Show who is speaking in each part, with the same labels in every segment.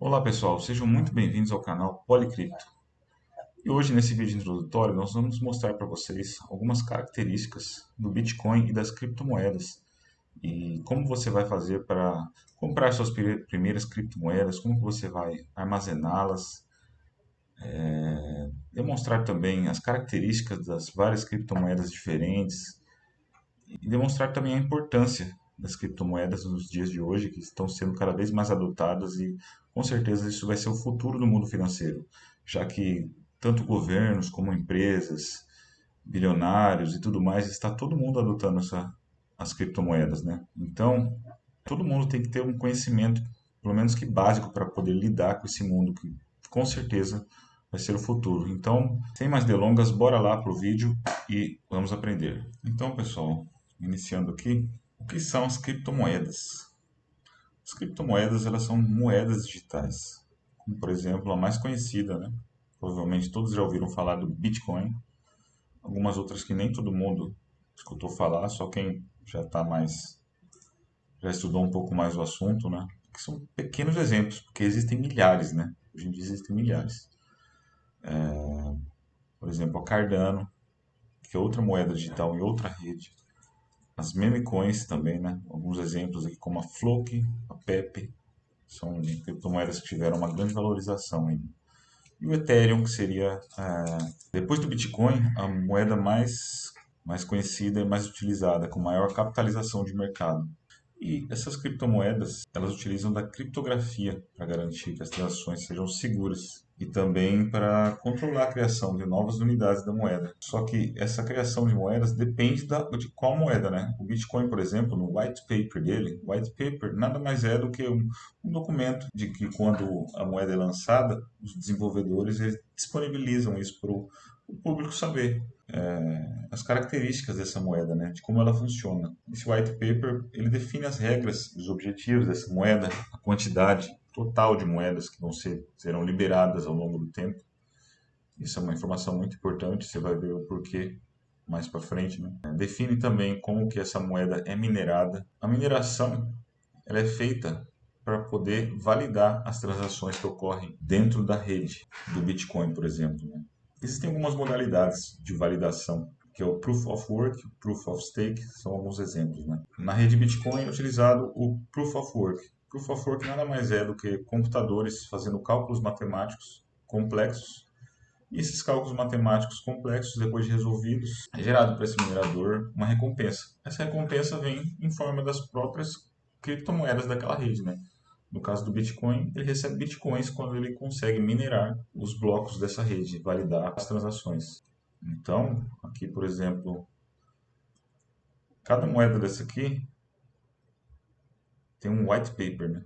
Speaker 1: Olá pessoal, sejam muito bem-vindos ao canal Polycrypto. E hoje nesse vídeo introdutório nós vamos mostrar para vocês algumas características do Bitcoin e das criptomoedas e como você vai fazer para comprar suas primeiras criptomoedas, como que você vai armazená-las, demonstrar também as características das várias criptomoedas diferentes e demonstrar também a importância das criptomoedas nos dias de hoje, que estão sendo cada vez mais adotadas e com certeza isso vai ser o futuro do mundo financeiro, já que tanto governos como empresas, bilionários e tudo mais, está todo mundo adotando as criptomoedas, né? Então, todo mundo tem que ter um conhecimento, pelo menos que básico, para poder lidar com esse mundo que com certeza vai ser o futuro. Então, sem mais delongas, bora lá pro vídeo e vamos aprender. Então, pessoal, iniciando aqui, o que são as criptomoedas? As criptomoedas, elas são moedas digitais, como por exemplo a mais conhecida, né? Provavelmente todos já ouviram falar do Bitcoin, algumas outras que nem todo mundo escutou falar, só quem já estudou um pouco mais o assunto, né? Que são pequenos exemplos, porque existem milhares, né? Hoje em dia existem milhares. Por exemplo, a Cardano, que é outra moeda digital em outra rede. As meme coins também, né? Alguns exemplos aqui como a Floki, a Pepe, são criptomoedas que tiveram uma grande valorização ainda. E o Ethereum, que seria, depois do Bitcoin, a moeda mais conhecida e mais utilizada, com maior capitalização de mercado. E essas criptomoedas, elas utilizam da criptografia para garantir que as transações sejam seguras e também para controlar a criação de novas unidades da moeda. Só que essa criação de moedas depende de qual moeda, né? O Bitcoin, por exemplo, no white paper dele, white paper nada mais é do que um documento de que quando a moeda é lançada, os desenvolvedores eles disponibilizam isso para o público saber as características dessa moeda, né, de como ela funciona. Esse white paper ele define as regras, os objetivos dessa moeda, a quantidade total de moedas que serão liberadas ao longo do tempo. Isso é uma informação muito importante, você vai ver o porquê mais para frente, né? Define também como que essa moeda é minerada. A mineração ela é feita para poder validar as transações que ocorrem dentro da rede do Bitcoin, por exemplo, né? Existem algumas modalidades de validação, que é o Proof of Work, o Proof of Stake, são alguns exemplos, né? Na rede Bitcoin é utilizado o Proof of Work. Proof of Work nada mais é do que computadores fazendo cálculos matemáticos complexos. E esses cálculos matemáticos complexos, depois de resolvidos, é gerado para esse minerador uma recompensa. Essa recompensa vem em forma das próprias criptomoedas daquela rede, né? No caso do Bitcoin, ele recebe bitcoins quando ele consegue minerar os blocos dessa rede, validar as transações. Então, aqui, por exemplo, cada moeda dessa aqui tem um white paper, né,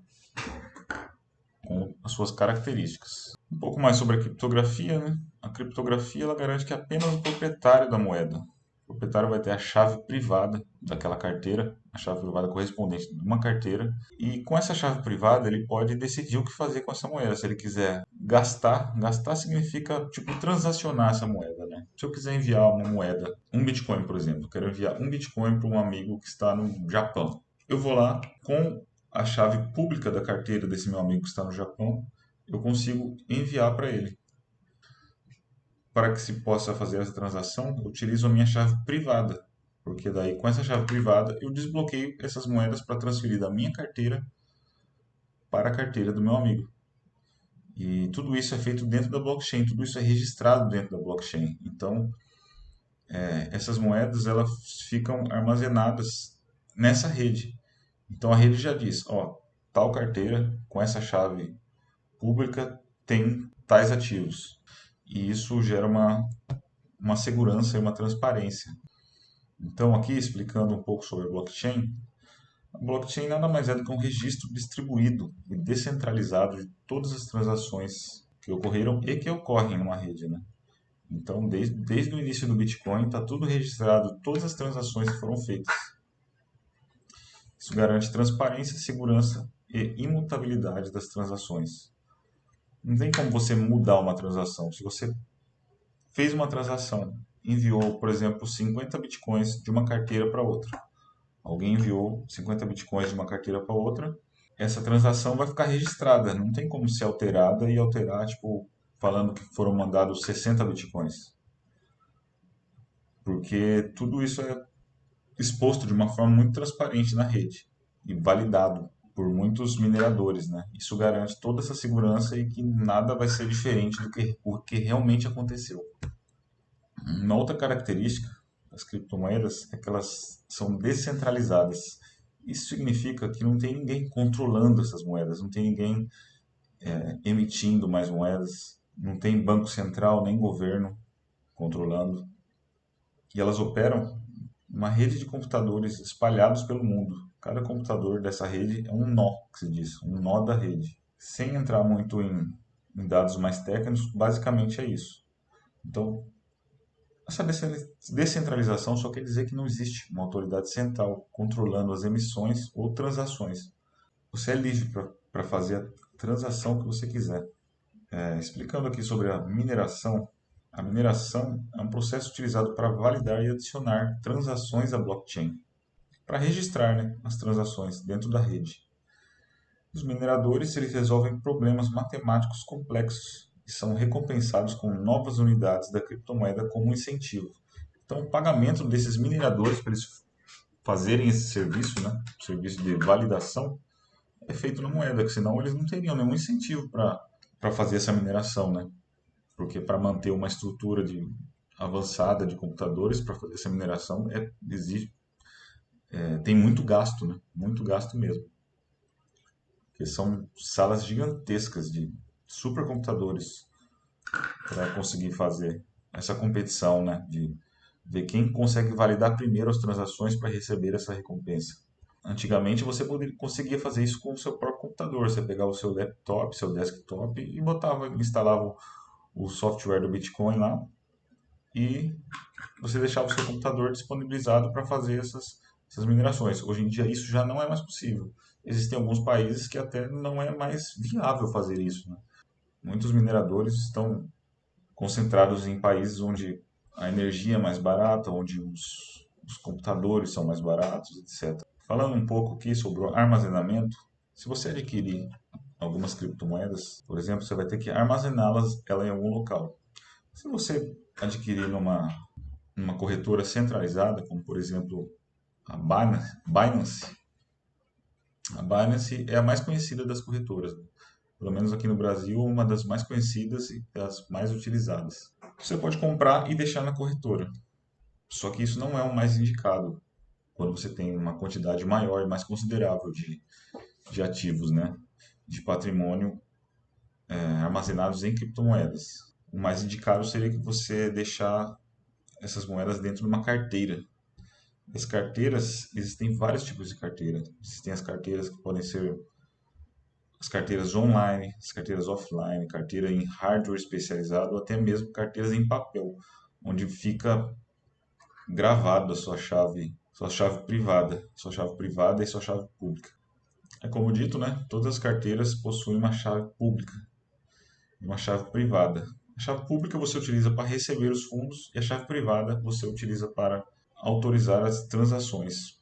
Speaker 1: com as suas características. Um pouco mais sobre a criptografia, né? A criptografia ela garante que apenas o proprietário da moeda, o proprietário vai ter a chave privada daquela carteira, a chave privada correspondente de uma carteira, e com essa chave privada ele pode decidir o que fazer com essa moeda. Se ele quiser gastar significa tipo transacionar essa moeda, né? Se eu quiser enviar uma moeda, um Bitcoin, por exemplo, eu quero enviar um Bitcoin para um amigo que está no Japão. Eu vou lá com a chave pública da carteira desse meu amigo que está no Japão, eu consigo enviar para ele. Para que se possa fazer essa transação, eu utilizo a minha chave privada, porque daí com essa chave privada eu desbloqueio essas moedas para transferir da minha carteira para a carteira do meu amigo. E tudo isso é feito dentro da blockchain, tudo isso é registrado dentro da blockchain. Então, essas moedas elas ficam armazenadas nessa rede. Então a rede já diz, ó, tal carteira com essa chave pública tem tais ativos. E isso gera uma segurança e uma transparência. Então, aqui explicando um pouco sobre a blockchain nada mais é do que um registro distribuído e descentralizado de todas as transações que ocorreram e que ocorrem numa rede, né? Então, desde o início do Bitcoin, está tudo registrado, todas as transações que foram feitas. Isso garante transparência, segurança e imutabilidade das transações. Não tem como você mudar uma transação. Se você fez uma transação, enviou, por exemplo, 50 bitcoins de uma carteira para outra. Alguém enviou 50 bitcoins de uma carteira para outra essa transação vai ficar registrada, não tem como ser alterada e alterar, tipo, falando que foram mandados 60 bitcoins, porque tudo isso é exposto de uma forma muito transparente na rede e validado por muitos mineradores, né? Isso garante toda essa segurança e que nada vai ser diferente do que o que realmente aconteceu. Uma outra característica das criptomoedas é que elas são descentralizadas. Isso significa que não tem ninguém controlando essas moedas, não tem ninguém emitindo mais moedas, não tem banco central nem governo controlando. E elas operam uma rede de computadores espalhados pelo mundo. Cada computador dessa rede é um nó, que se diz, um nó da rede. Sem entrar muito em dados mais técnicos, basicamente é isso. Então, essa descentralização só quer dizer que não existe uma autoridade central controlando as emissões ou transações. Você é livre para fazer a transação que você quiser. Explicando aqui sobre a mineração é um processo utilizado para validar e adicionar transações à blockchain, para registrar, né, as transações dentro da rede. Os mineradores eles resolvem problemas matemáticos complexos e são recompensados com novas unidades da criptomoeda como incentivo. Então, o pagamento desses mineradores para eles fazerem esse serviço, né, o serviço de validação, é feito na moeda, que senão eles não teriam nenhum incentivo para fazer essa mineração, né? Porque para manter uma estrutura avançada de computadores para fazer essa mineração tem muito gasto, né? Muito gasto mesmo. Porque são salas gigantescas de supercomputadores para conseguir fazer essa competição, né? De ver quem consegue validar primeiro as transações para receber essa recompensa. Antigamente você conseguia fazer isso com o seu próprio computador. Você pegava o seu laptop, seu desktop e instalava o software do Bitcoin lá e você deixava o seu computador disponibilizado para fazer essas minerações. Hoje em dia isso já não é mais possível. Existem alguns países que até não é mais viável fazer isso, né? Muitos mineradores estão concentrados em países onde a energia é mais barata, onde os computadores são mais baratos, etc. Falando um pouco aqui sobre o armazenamento, se você adquirir algumas criptomoedas, por exemplo, você vai ter que armazená-las ela em algum local. Se você adquirir numa corretora centralizada, como por exemplo a Binance é a mais conhecida das corretoras, né? Pelo menos aqui no Brasil, uma das mais conhecidas e das mais utilizadas. Você pode comprar e deixar na corretora, só que isso não é o mais indicado quando você tem uma quantidade maior e mais considerável de ativos, né? De patrimônio armazenados em criptomoedas. O mais indicado seria que você deixar essas moedas dentro de uma carteira. As carteiras, existem vários tipos de carteira. Existem as carteiras que podem ser as carteiras online, as carteiras offline, carteira em hardware especializado ou até mesmo carteiras em papel, onde fica gravado a sua chave privada e sua chave pública. É como dito, né? Todas as carteiras possuem uma chave pública e uma chave privada. A chave pública você utiliza para receber os fundos e a chave privada você utiliza para autorizar as transações.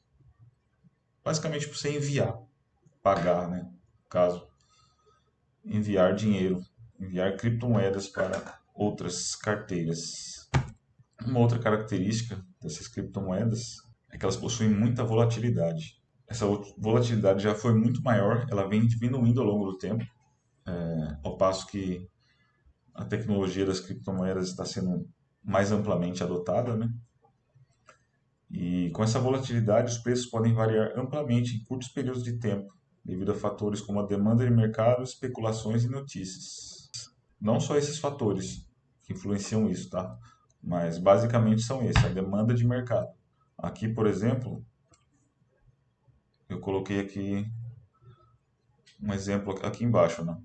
Speaker 1: Basicamente para você enviar, pagar, né? Caso enviar dinheiro, enviar criptomoedas para outras carteiras. Uma outra característica dessas criptomoedas é que elas possuem muita volatilidade. Essa volatilidade já foi muito maior, ela vem diminuindo ao longo do tempo, ao passo que a tecnologia das criptomoedas está sendo mais amplamente adotada, né? E com essa volatilidade, os preços podem variar amplamente em curtos períodos de tempo, devido a fatores como a demanda de mercado, especulações e notícias. Não só esses fatores que influenciam isso, tá? Mas basicamente são esses, a demanda de mercado. Aqui, por exemplo, eu coloquei aqui um exemplo aqui embaixo, né?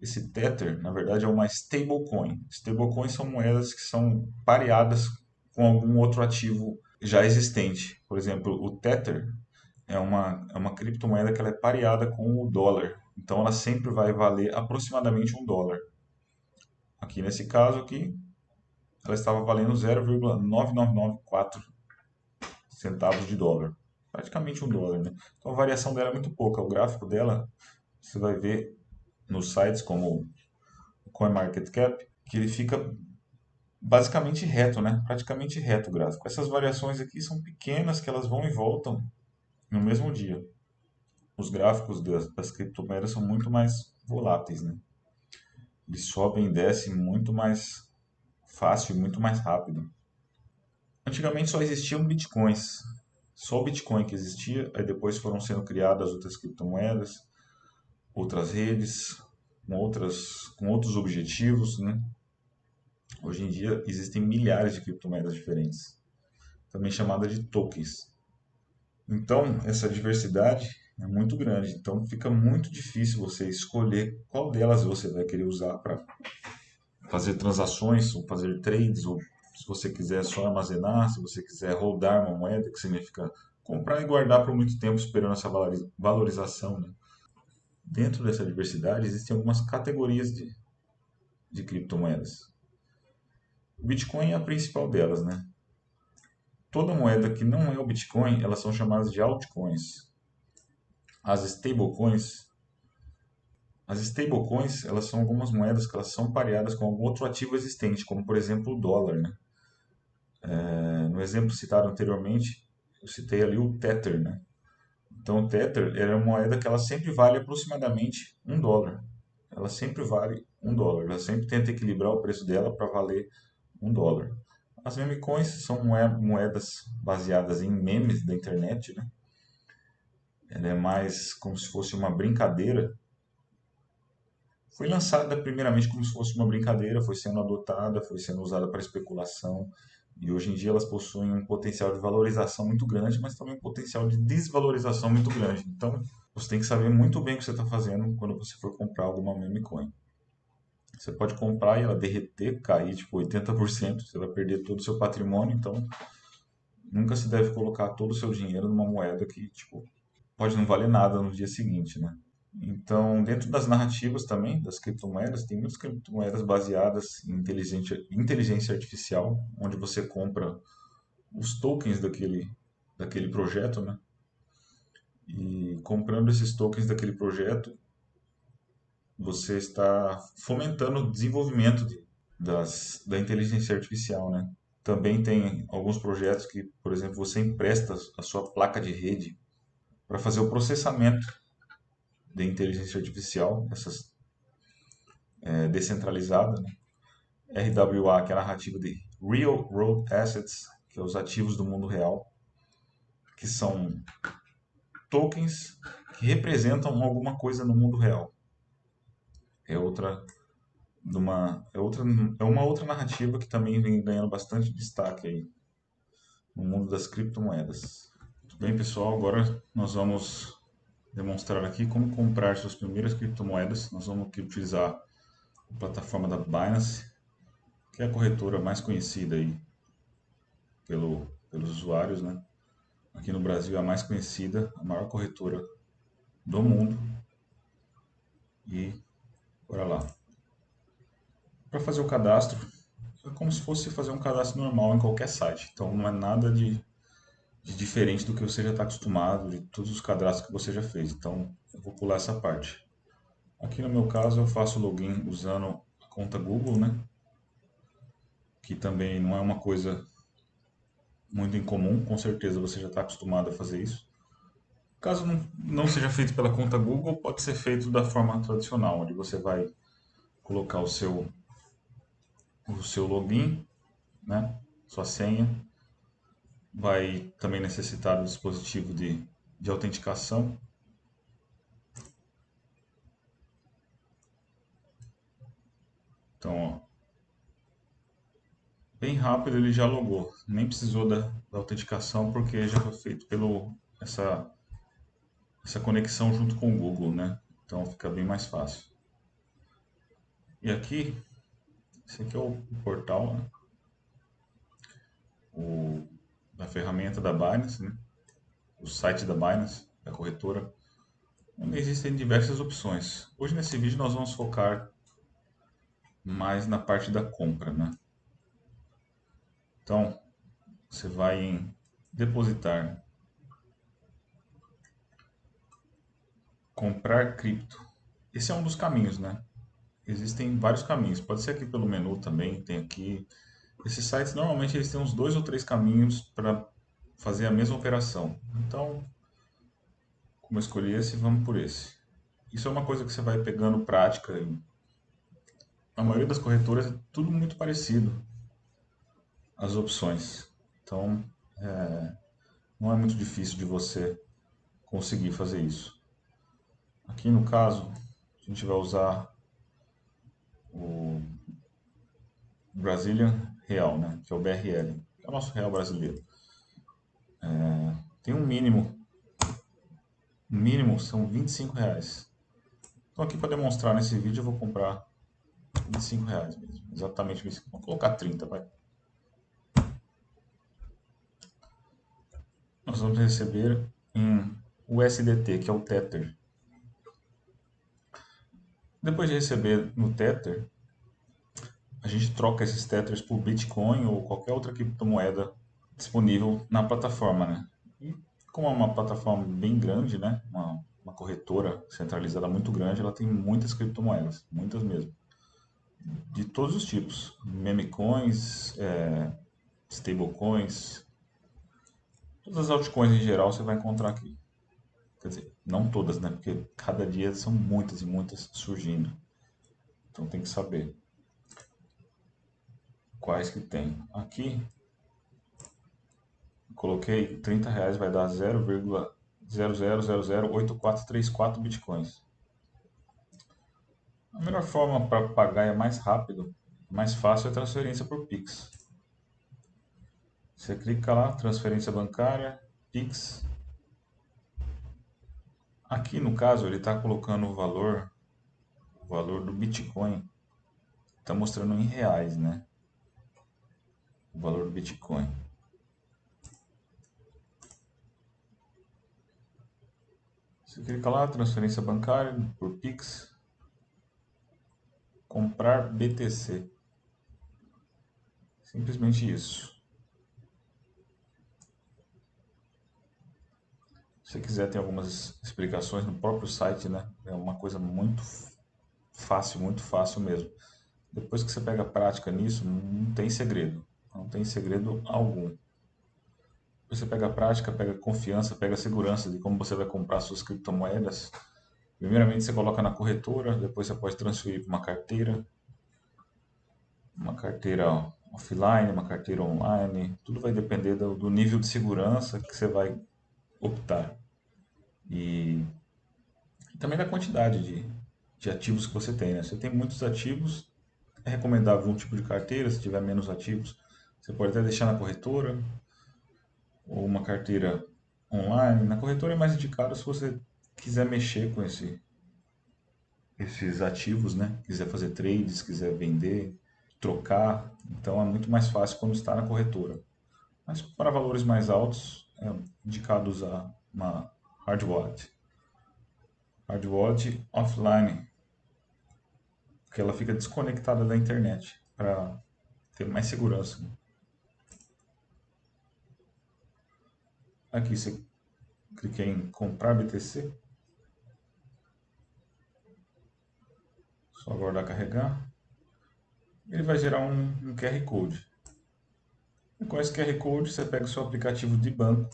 Speaker 1: Esse Tether, na verdade, é uma stablecoin. Stablecoins são moedas que são pareadas com algum outro ativo já existente. Por exemplo, o Tether é uma criptomoeda que ela é pareada com o dólar. Então, ela sempre vai valer aproximadamente $1. Aqui nesse caso aqui, ela estava valendo 0,9994 centavos de dólar. praticamente $1, né? Então a variação dela é muito pouca. O gráfico dela, você vai ver nos sites como o CoinMarketCap, que ele fica basicamente reto, né? Praticamente reto o gráfico. Essas variações aqui são pequenas, que elas vão e voltam no mesmo dia. Os gráficos das criptomoedas são muito mais voláteis, né? Eles sobem e descem muito mais fácil e muito mais rápido. Antigamente só existiam bitcoins, só o Bitcoin que existia, aí depois foram sendo criadas outras criptomoedas, outras redes, com outros objetivos, né? Hoje em dia existem milhares de criptomoedas diferentes, também chamada de tokens. Então, essa diversidade é muito grande, então fica muito difícil você escolher qual delas você vai querer usar para fazer transações, ou fazer trades, ou se você quiser só armazenar, se você quiser rodar uma moeda, que significa comprar e guardar por muito tempo esperando essa valorização, né? Dentro dessa diversidade existem algumas categorias de criptomoedas. O Bitcoin é a principal delas, né? Toda moeda que não é o Bitcoin, elas são chamadas de altcoins. As stablecoins, as stablecoins, elas são algumas moedas que elas são pareadas com algum outro ativo existente, como por exemplo o dólar, né? No exemplo citado anteriormente, eu citei ali o Tether, né? Então o Tether é uma moeda que ela sempre vale aproximadamente $1. Ela sempre vale $1. Ela sempre tenta equilibrar o preço dela para valer $1. As meme coins são moedas baseadas em memes da internet, né? Ela é mais como se fosse uma brincadeira. Foi lançada primeiramente como se fosse uma brincadeira, foi sendo adotada, foi sendo usada para especulação, e hoje em dia elas possuem um potencial de valorização muito grande, mas também um potencial de desvalorização muito grande. Então, você tem que saber muito bem o que você está fazendo quando você for comprar alguma meme coin. Você pode comprar e ela derreter, cair tipo 80%, você vai perder todo o seu patrimônio, então nunca se deve colocar todo o seu dinheiro numa moeda que tipo pode não valer nada no dia seguinte, né? Então, dentro das narrativas também, das criptomoedas, tem muitas criptomoedas baseadas em inteligência artificial, onde você compra os tokens daquele projeto, né? E comprando esses tokens daquele projeto, você está fomentando o desenvolvimento da inteligência artificial, né? Também tem alguns projetos que, por exemplo, você empresta a sua placa de rede para fazer o processamento de inteligência artificial, essas descentralizada, né? RWA, que é a narrativa de Real World Assets, que é os ativos do mundo real, que são tokens que representam alguma coisa no mundo real. É outra é uma outra narrativa que também vem ganhando bastante destaque aí no mundo das criptomoedas. Tudo bem, pessoal? Agora nós vamos demonstrar aqui como comprar suas primeiras criptomoedas. Nós vamos aqui utilizar a plataforma da Binance, que é a corretora mais conhecida aí pelos usuários, né? Aqui no Brasil é a mais conhecida, a maior corretora do mundo. E bora lá. Para fazer o cadastro, é como se fosse fazer um cadastro normal em qualquer site. Então não é nada de diferente do que você já está acostumado, de todos os cadastros que você já fez. Então eu vou pular essa parte. Aqui no meu caso eu faço login usando a conta Google, né? Que também não é uma coisa muito incomum, com certeza você já está acostumado a fazer isso. Caso não seja feito pela conta Google, pode ser feito da forma tradicional, onde você vai colocar o seu login, né? Sua senha. Vai também necessitar do dispositivo de autenticação. Então, ó, bem rápido ele já logou. Nem precisou da autenticação porque já foi feito essa conexão junto com o Google, né? Então fica bem mais fácil. E aqui, esse aqui é o portal, né? Da ferramenta da Binance, né? O site da Binance, da corretora, onde existem diversas opções. Hoje nesse vídeo nós vamos focar mais na parte da compra, né? Então, você vai em depositar Comprar cripto. Esse é um dos caminhos, né? Existem vários caminhos. Pode ser aqui pelo menu também, tem aqui. Esses sites normalmente eles têm uns dois ou três caminhos para fazer a mesma operação. Então, como eu escolhi esse, vamos por esse. Isso é uma coisa que você vai pegando prática. A maioria das corretoras é tudo muito parecido, as opções. Então, não é muito difícil de você conseguir fazer isso. Aqui no caso, a gente vai usar o Brazilian Real, né? Que é o BRL, que é o nosso real brasileiro. Tem um mínimo são R$ 25. Então aqui para demonstrar nesse vídeo eu vou comprar R$ 25 mesmo, exatamente 25. Vou colocar 30, vai. Nós vamos receber em USDT, que é o Tether. Depois de receber no Tether, a gente troca esses Tethers por Bitcoin ou qualquer outra criptomoeda disponível na plataforma, né? E como é uma plataforma bem grande, né? Uma corretora centralizada muito grande, ela tem muitas criptomoedas, muitas mesmo, de todos os tipos, meme coins, stablecoins, todas as altcoins em geral você vai encontrar aqui. Quer dizer, não todas, né? Porque cada dia são muitas e muitas surgindo. Então tem que saber quais que tem. Aqui coloquei R$ 30, vai dar 0,00008434 bitcoins. A melhor forma para pagar é mais rápido, mais fácil é transferência por Pix. Você clica lá, transferência bancária, Pix. Aqui no caso ele está colocando o valor do Bitcoin, está mostrando em reais, né? O valor do Bitcoin. Você clica lá, transferência bancária por Pix, comprar BTC. Simplesmente isso. Se você quiser, tem algumas explicações no próprio site, né? É uma coisa muito fácil mesmo. Depois que você pega a prática nisso, não tem segredo. Não tem segredo algum. Depois você pega a prática, pega confiança, pega a segurança de como você vai comprar suas criptomoedas. Primeiramente você coloca na corretora, depois você pode transferir para uma carteira offline, uma carteira online. Tudo vai depender do nível de segurança que você vai optar. E também da quantidade de ativos que você tem, né? Se você tem muitos ativos, é recomendável um tipo de carteira, se tiver menos ativos, você pode até deixar na corretora ou uma carteira online. Na corretora é mais indicado se você quiser mexer com esses ativos, né? Quiser fazer trades, quiser vender, trocar, então é muito mais fácil quando está na corretora. Mas para valores mais altos, é indicado usar uma hard wallet. Hard wallet offline, porque ela fica desconectada da internet para ter mais segurança. Aqui você clica em comprar BTC, só aguardar carregar. Ele vai gerar um QR Code. E com esse QR Code você pega o seu aplicativo de banco,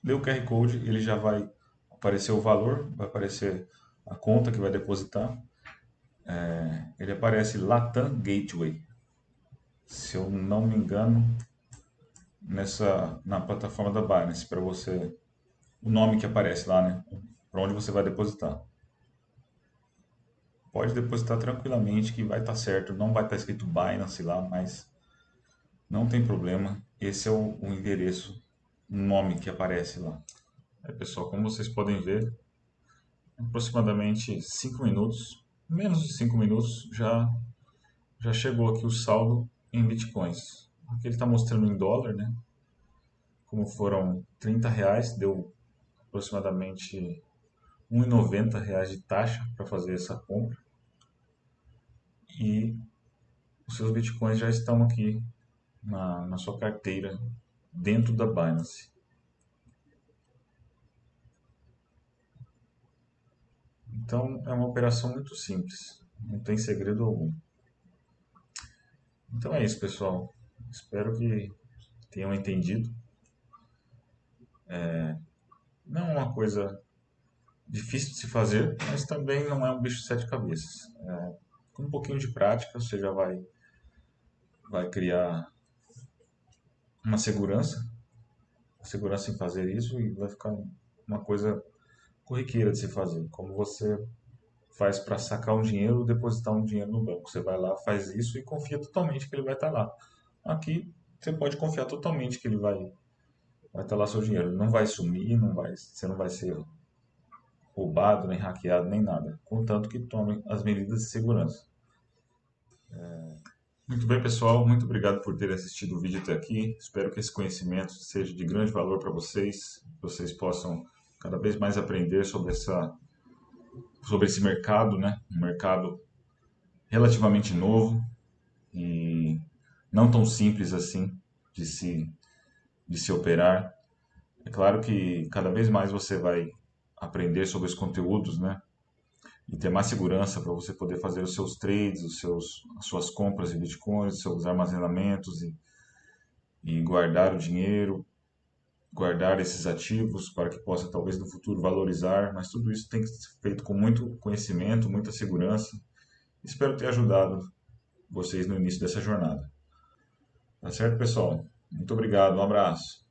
Speaker 1: lê o QR Code, ele já vai aparecer o valor, vai aparecer a conta que vai depositar. Ele aparece Latam Gateway, se eu não me engano, na plataforma da Binance, para você, o nome que aparece lá, né? Para onde você vai depositar. Pode depositar tranquilamente que vai estar certo, não vai estar escrito Binance lá, mas não tem problema. Esse é o endereço, o nome que aparece lá. Pessoal, como vocês podem ver, aproximadamente 5 minutos, menos de 5 minutos, já chegou aqui o saldo em bitcoins. Aqui ele está mostrando em dólar, né? Como foram R$ 30, deu aproximadamente R$ 1,90 de taxa para fazer essa compra. E os seus bitcoins já estão aqui na sua carteira dentro da Binance. Então é uma operação muito simples, não tem segredo algum. Então é isso, pessoal. Espero que tenham entendido. Não é uma coisa difícil de se fazer, mas também não é um bicho de sete cabeças. Com um pouquinho de prática, você já vai criar uma segurança em fazer isso e vai ficar uma coisa corriqueira de se fazer. Como você faz para sacar um dinheiro ou depositar um dinheiro no banco. Você vai lá, faz isso e confia totalmente que ele vai estar lá. Aqui você pode confiar totalmente que ele vai estar lá seu dinheiro. Não vai sumir, você não vai ser roubado, nem hackeado, nem nada. Contanto que tome as medidas de segurança. Muito bem, pessoal. Muito obrigado por terem assistido o vídeo até aqui. Espero que esse conhecimento seja de grande valor para vocês. Que vocês possam cada vez mais aprender sobre esse mercado, né? Um mercado relativamente novo e não tão simples assim de de se operar. É claro que cada vez mais você vai aprender sobre os conteúdos, né? E ter mais segurança para você poder fazer os seus trades, as suas compras de bitcoins, seus armazenamentos e guardar o dinheiro, guardar esses ativos para que possa talvez no futuro valorizar, mas tudo isso tem que ser feito com muito conhecimento, muita segurança. Espero ter ajudado vocês no início dessa jornada. Tá certo, pessoal? Muito obrigado, um abraço.